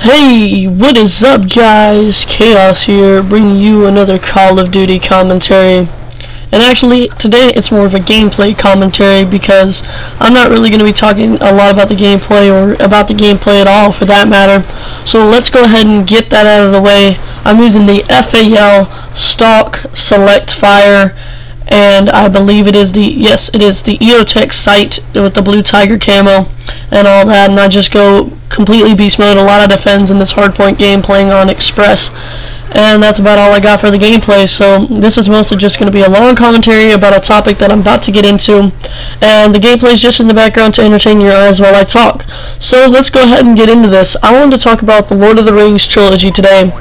Hey, what is up guys? Chaos here, bringing you another Call of Duty commentary. And actually, today it's more of a gameplay commentary because I'm not really going to be talking a lot about the gameplay or about the gameplay at all for that matter. So let's go ahead and get that out of the way. I'm using the FAL Stock Select Fire, and I believe it is the EOTech sight with the blue tiger camo and all that, and I just go completely beast mode, a lot of defense in this hardpoint game playing on Express, and that's about all I got for the gameplay. So this is mostly just going to be a long commentary about a topic that I'm about to get into, and the gameplay is just in the background to entertain your eyes while I talk. So let's go ahead and get into this. I wanted to talk about the Lord of the Rings trilogy today.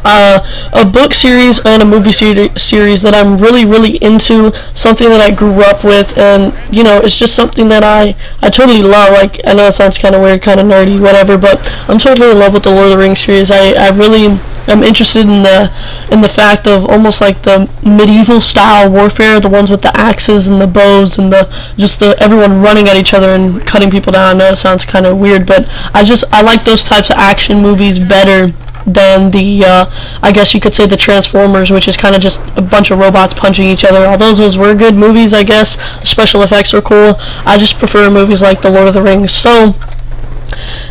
A book series and a movie series that I'm really into, something that I grew up with, and you know, it's just something that I totally love. Like, I know it sounds kind of weird, kind of nerdy, whatever, but I'm totally in love with the Lord of the Rings series. I really am interested in the fact of almost like the medieval style warfare, the ones with the axes and the bows and the everyone running at each other and cutting people down. I know it sounds kind of weird, but I like those types of action movies better than the I guess you could say the Transformers, which is kind of just a bunch of robots punching each other. Although those were good movies, I guess, the special effects were cool, I just prefer movies like the Lord of the Rings. So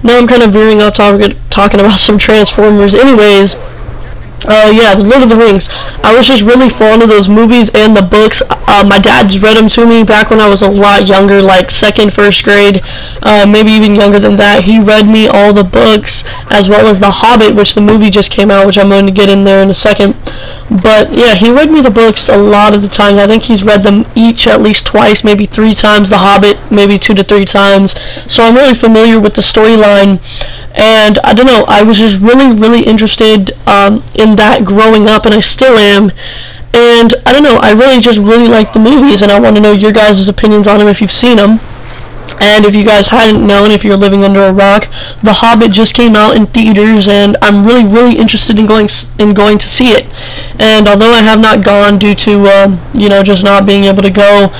now I'm kind of veering off topic, talking about some Transformers. Anyways, yeah, the Lord of the Rings. I was just really fond of those movies and the books. My dad's read them to me back when I was a lot younger, like second, first grade, maybe even younger than that. He read me all the books, as well as The Hobbit, which the movie just came out, which I'm going to get in there in a second. But yeah, he read me the books a lot of the times. I think he's read them each at least twice, maybe 3 times. The Hobbit, maybe 2 to 3 times. So I'm really familiar with the storyline. And I don't know, I was just really interested in that growing up, and I still am. And I don't know, I really like the movies, and I want to know your guys' opinions on them if you've seen them. And if you guys hadn't known, if you're living under a rock, The Hobbit just came out in theaters, and I'm really interested in going to see it. And although I have not gone due to you know, just not being able to go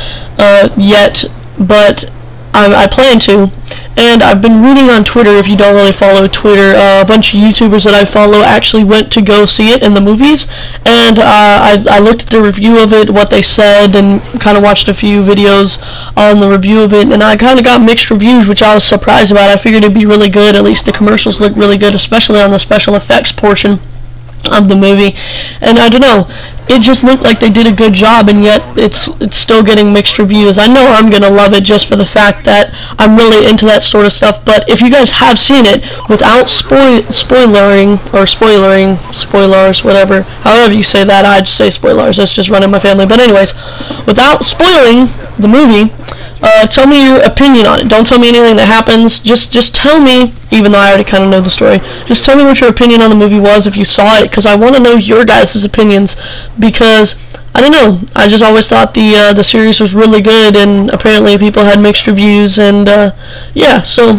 yet, but I plan to. And I've been reading on Twitter, if you don't really follow Twitter, a bunch of YouTubers that I follow actually went to go see it in the movies, and I looked at the review of it, what they said, and kind of watched a few videos on the review of it, and I kind of got mixed reviews, which I was surprised about. I figured it'd be really good. At least the commercials look really good, especially on the special effects portion of the movie. And I don't know, it just looked like they did a good job, and yet it's still getting mixed reviews. I know I'm gonna love it just for the fact that I'm really into that sort of stuff. But if you guys have seen it, without spoilers, whatever, however you say that, I'd say spoilers, that's just running my family. But anyways, without spoiling the movie, tell me your opinion on it. Don't tell me anything that happens. Just tell me, even though I already kind of know the story, just tell me what your opinion on the movie was if you saw it, because I want to know your guys' opinions, because I don't know, I just always thought the series was really good, and apparently people had mixed reviews. And yeah, so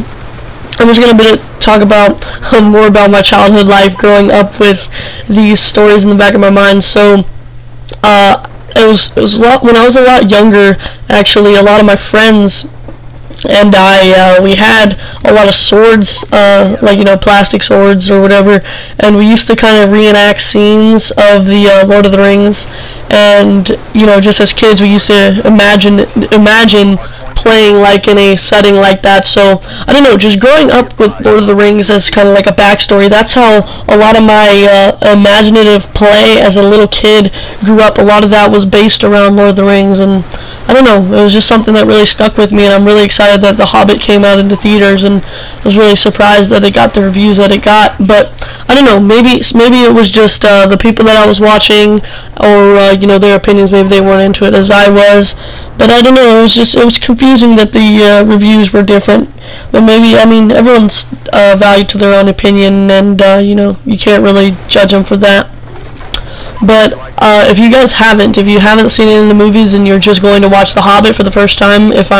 I'm just going to talk about more about my childhood life growing up with these stories in the back of my mind. So it was a lot when I was a lot younger. Actually, a lot of my friends and we had a lot of swords, like, you know, plastic swords or whatever, and we used to kind of reenact scenes of the Lord of the Rings. And you know, just as kids, we used to imagine playing like in a setting like that. So I don't know, just growing up with Lord of the Rings as kind of like a backstory, that's how a lot of my imaginative play as a little kid grew up. A lot of that was based around Lord of the Rings, and I don't know, it was just something that really stuck with me, and I'm really excited that The Hobbit came out into theaters, and I was really surprised that it got the reviews that it got. But I don't know, maybe it was just the people that I was watching, or you know, their opinions, maybe they weren't into it as I was. But I don't know, it was confusing that the reviews were different. But maybe, I mean, everyone's valued to their own opinion, and you know, you can't really judge them for that. But if you haven't seen it in the movies and you're just going to watch The Hobbit for the first time, if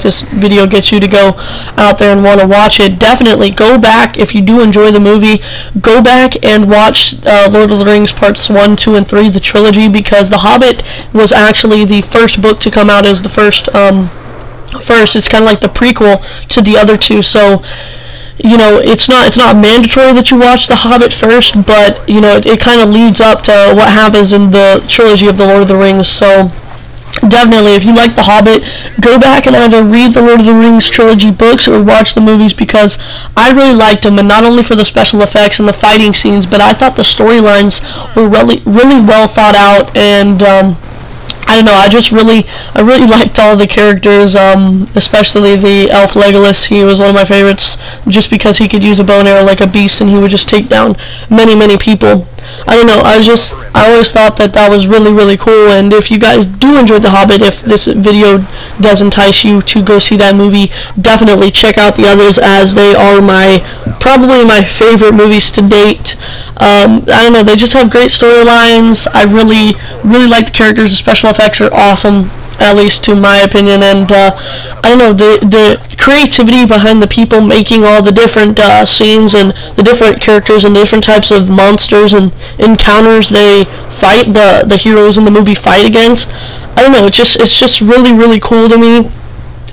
this video gets you to go out there and want to watch it, definitely go back. If you do enjoy the movie, go back and watch Lord of the Rings Parts 1, 2, and 3, the trilogy, because The Hobbit was actually the first book to come out as the first. It's kind of like the prequel to the other two. So you know, it's not mandatory that you watch The Hobbit first, but you know, it kind of leads up to what happens in the trilogy of the Lord of the Rings. So definitely, if you like The Hobbit, go back and either read the Lord of the Rings trilogy books or watch the movies, because I really liked them, and not only for the special effects and the fighting scenes, but I thought the storylines were really well thought out, and I don't know, I really liked all the characters, especially the elf Legolas. He was one of my favorites, just because he could use a bow and arrow like a beast, and he would just take down many people. I don't know, I always thought that was really cool. And if you guys do enjoy The Hobbit, if this video does entice you to go see that movie, definitely check out the others, as they are probably my favorite movies to date. I don't know, they just have great storylines. I really like the characters. The special effects are awesome, at least to my opinion, and I don't know, the creativity behind the people making all the different scenes and the different characters and the different types of monsters and encounters they fight, the heroes in the movie fight against. I don't know, it's just really cool to me,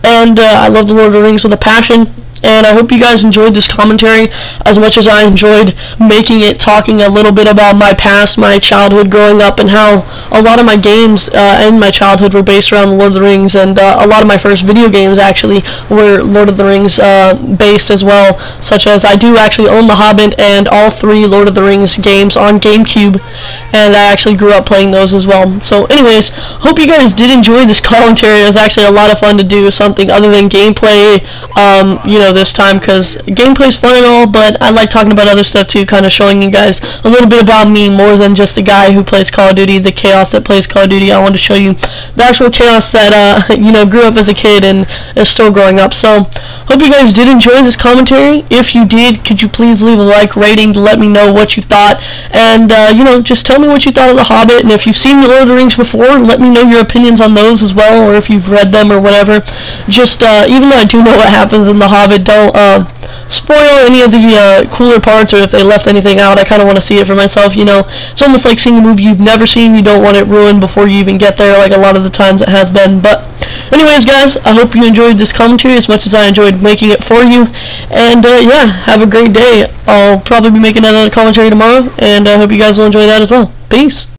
and I love the Lord of the Rings with a passion. And I hope you guys enjoyed this commentary as much as I enjoyed making it, talking a little bit about my past, my childhood growing up, and how a lot of my games in my childhood were based around the Lord of the Rings, and a lot of my first video games actually were Lord of the Rings based as well, such as I do actually own The Hobbit and all 3 Lord of the Rings games on GameCube, and I actually grew up playing those as well. So anyways, hope you guys did enjoy this commentary. It was actually a lot of fun to do something other than gameplay, you know, this time, because gameplay's fun and all, but I like talking about other stuff too, kind of showing you guys a little bit about me more than just the guy who plays Call of Duty, the chaos that plays Call of Duty. I want to show you the actual chaos that you know, grew up as a kid and is still growing up. So hope you guys did enjoy this commentary. If you did, could you please leave a like rating to let me know what you thought, and you know, just tell me what you thought of The Hobbit, and if you've seen the Lord of the Rings before, let me know your opinions on those as well, or if you've read them or whatever. Just even though I do know what happens in The Hobbit, don't spoil any of the cooler parts, or if they left anything out. I kind of want to see it for myself, you know. It's almost like seeing a movie you've never seen. You don't want it ruined before you even get there, like a lot of the times it has been. But anyways, guys, I hope you enjoyed this commentary as much as I enjoyed making it for you, and yeah, have a great day. I'll probably be making another commentary tomorrow, and I hope you guys will enjoy that as well. Peace.